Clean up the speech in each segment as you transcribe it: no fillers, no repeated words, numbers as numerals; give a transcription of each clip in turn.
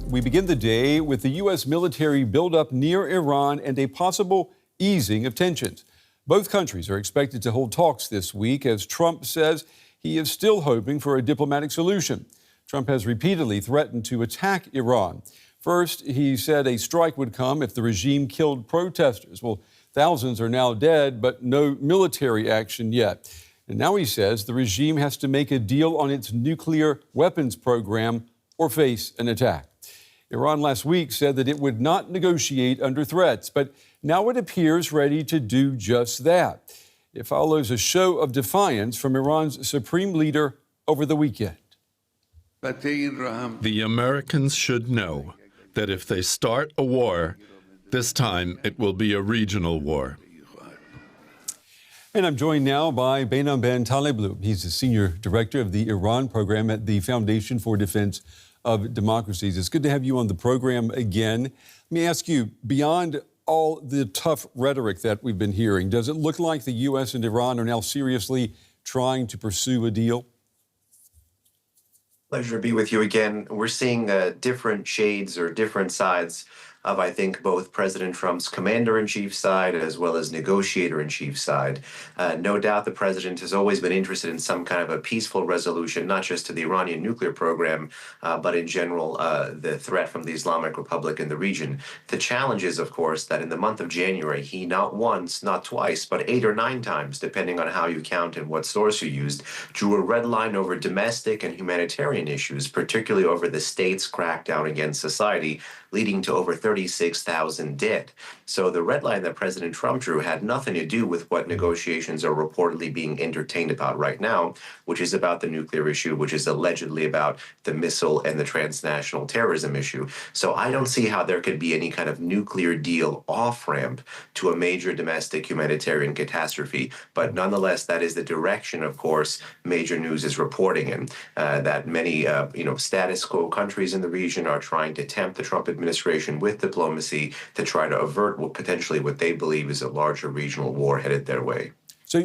We begin the day with the U.S. military buildup near Iran and a possible easing of tensions. Both countries are expected to hold talks this week as Trump says he is still hoping for a diplomatic solution. Trump has repeatedly threatened to attack Iran. First, he said a strike would come if the regime killed protesters. Well, thousands are now dead, but no military action yet. And now he says the regime has to make a deal on its nuclear weapons program or face an attack. Iran last week said that it would not negotiate under threats, but now it appears ready to do just that. It follows a show of defiance from Iran's supreme leader over the weekend. The Americans should know that if they start a war, this time it will be a regional war. And I'm joined now by Behnam Taleblu. He's the senior director of the Iran program at the Foundation for Defense of Democracies. It's good to have you on the program again. Let me ask you, beyond all the tough rhetoric that we've been hearing, does it look like the U.S. and Iran are now seriously trying to pursue a deal? Pleasure to be with you again. We're seeing different shades or different sides of, I think, both President Trump's commander-in-chief side as well as negotiator-in-chief side. No doubt the president has always been interested in some kind of a peaceful resolution, not just to the Iranian nuclear program, but in general, the threat from the Islamic Republic in the region. The challenge is, of course, that in the month of January, he not once, not twice, but 8 or 9 times, depending on how you count and what source you used, drew a red line over domestic and humanitarian issues, particularly over the state's crackdown against society, leading to over 36,000 dead. So the red line that President Trump drew had nothing to do with what negotiations are reportedly being entertained about right now, which is about the nuclear issue, which is allegedly about the missile and the transnational terrorism issue. So I don't see how there could be any kind of nuclear deal off-ramp to a major domestic humanitarian catastrophe. But nonetheless, that is the direction, of course, major news is reporting in, that many status quo countries in the region are trying to tempt the Trump administration with diplomacy to try to avert what they believe is a larger regional war headed their way. So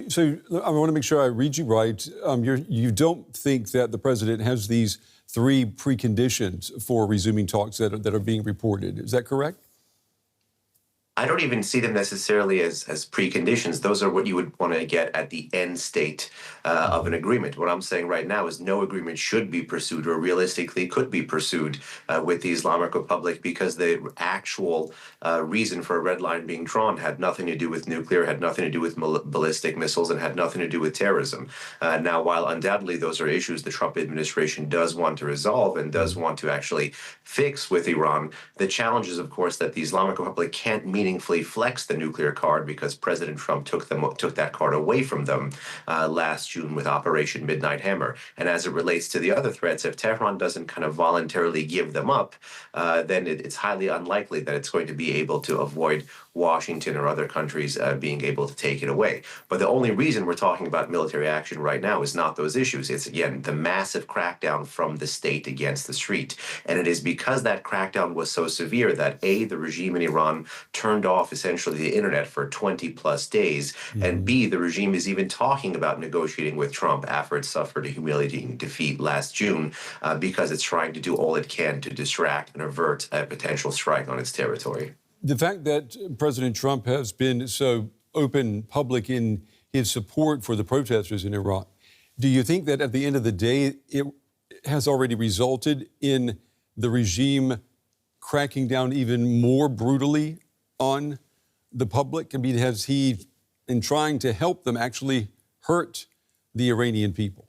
I want to make sure I read you right. You don't think that the president has these 3 preconditions for resuming talks that are being reported. Is that correct? I don't even see them necessarily as preconditions. Those are what you would want to get at the end state of an agreement. What I'm saying right now is no agreement should be pursued or realistically could be pursued with the Islamic Republic because the actual reason for a red line being drawn had nothing to do with nuclear, had nothing to do with ballistic missiles, and had nothing to do with terrorism. Now, while undoubtedly those are issues the Trump administration does want to resolve and does want to actually fix with Iran, the challenge is, of course, that the Islamic Republic can't meaningfully flex the nuclear card because President Trump took that card away from them last June with Operation Midnight Hammer. And as it relates to the other threats, if Tehran doesn't kind of voluntarily give them up, then it's highly unlikely that it's going to be able to avoid Washington or other countries being able to take it away. But the only reason we're talking about military action right now is not those issues. It's, again, the massive crackdown from the state against the street. And it is because that crackdown was so severe that, A, the regime in Iran turned off essentially the internet for 20-plus days, and B, the regime is even talking about negotiating with Trump after it suffered a humiliating defeat last June because it's trying to do all it can to distract and avert a potential strike on its territory. The fact that President Trump has been so open, public in his support for the protesters in Iran, do you think that at the end of the day, it has already resulted in the regime cracking down even more brutally on the public? I mean, has he, in trying to help them, actually hurt the Iranian people?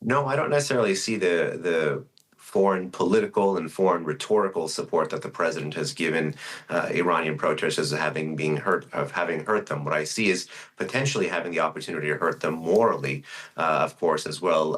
No, I don't necessarily see the foreign political and foreign rhetorical support that the president has given Iranian protesters as having hurt them. What I see is potentially having the opportunity to hurt them morally, of course, as well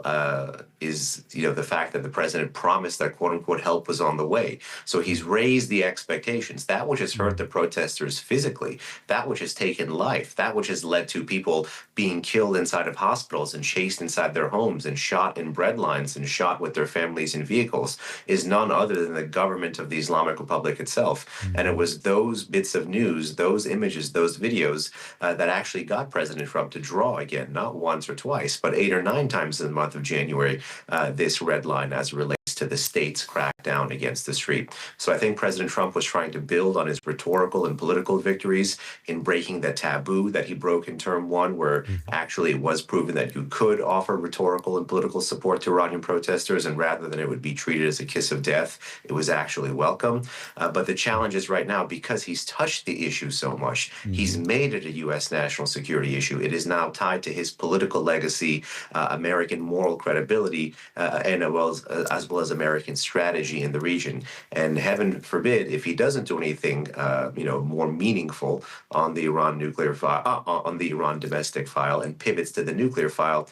is the fact that the president promised that quote unquote help was on the way. So he's raised the expectations. That which has hurt the protesters physically, that which has taken life, that which has led to people being killed inside of hospitals and chased inside their homes and shot in bread lines and shot with their families in vehicles is none other than the government of the Islamic Republic itself. And it was those bits of news, those images, those videos that actually got President Trump to draw again, not once or twice, but 8 or 9 times in the month of January, this red line as it relates to the state's crack down against the street. So I think President Trump was trying to build on his rhetorical and political victories in breaking the taboo that he broke in term one, where actually it was proven that you could offer rhetorical and political support to Iranian protesters, and rather than it would be treated as a kiss of death, it was actually welcome. But the challenge is right now, because he's touched the issue so much, he's made it a U.S. national security issue. It is now tied to his political legacy, American moral credibility, and as well as American strategy in the region. And heaven forbid, if he doesn't do anything, more meaningful on the Iran nuclear file, on the Iran domestic file, and pivots to the nuclear file,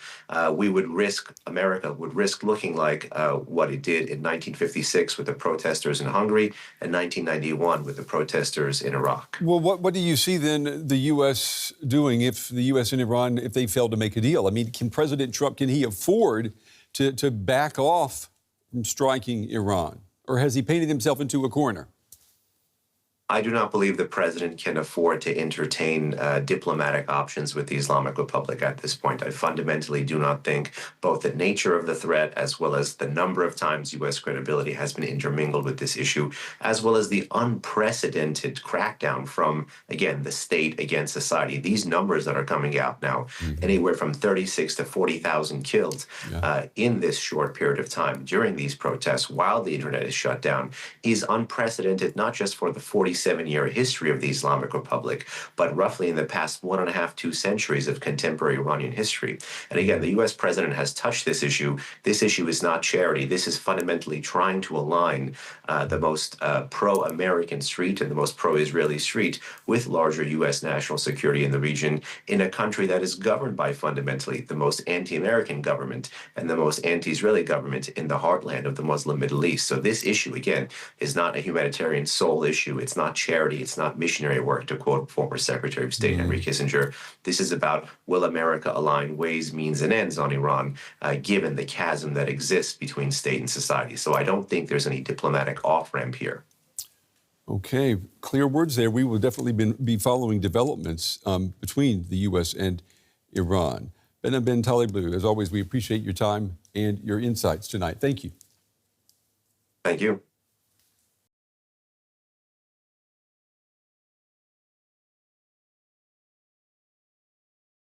America would risk looking like what it did in 1956 with the protesters in Hungary and 1991 with the protesters in Iraq. Well, what do you see then the U.S. doing if the U.S. and Iran, if they fail to make a deal? I mean, can President Trump, can he afford to back off from striking Iran? Or has he painted himself into a corner? I do not believe the president can afford to entertain diplomatic options with the Islamic Republic at this point. I fundamentally do not think both the nature of the threat as well as the number of times U.S. credibility has been intermingled with this issue, as well as the unprecedented crackdown from, again, the state against society. These numbers that are coming out now, anywhere from 36 to 40,000 killed in this short period of time during these protests while the internet is shut down, is unprecedented, not just for the 47-year history of the Islamic Republic, but roughly in the past 1.5, 2 centuries of contemporary Iranian history. And again, the U.S. president has touched this issue. This issue is not charity. This is fundamentally trying to align the most pro-American street and the most pro-Israeli street with larger U.S. national security in the region, in a country that is governed by fundamentally the most anti-American government and the most anti-Israeli government in the heartland of the Muslim Middle East. So this issue, again, is not a humanitarian soul issue. It's not charity. It's not missionary work, to quote former Secretary of State Henry Kissinger. This is about, will America align ways, means, and ends on Iran, given the chasm that exists between state and society? So I don't think there's any diplomatic off-ramp here. Okay, clear words there. We will definitely be following developments between the U.S. and Iran. Behnam Taleblu, as always, we appreciate your time and your insights tonight. Thank you. Thank you.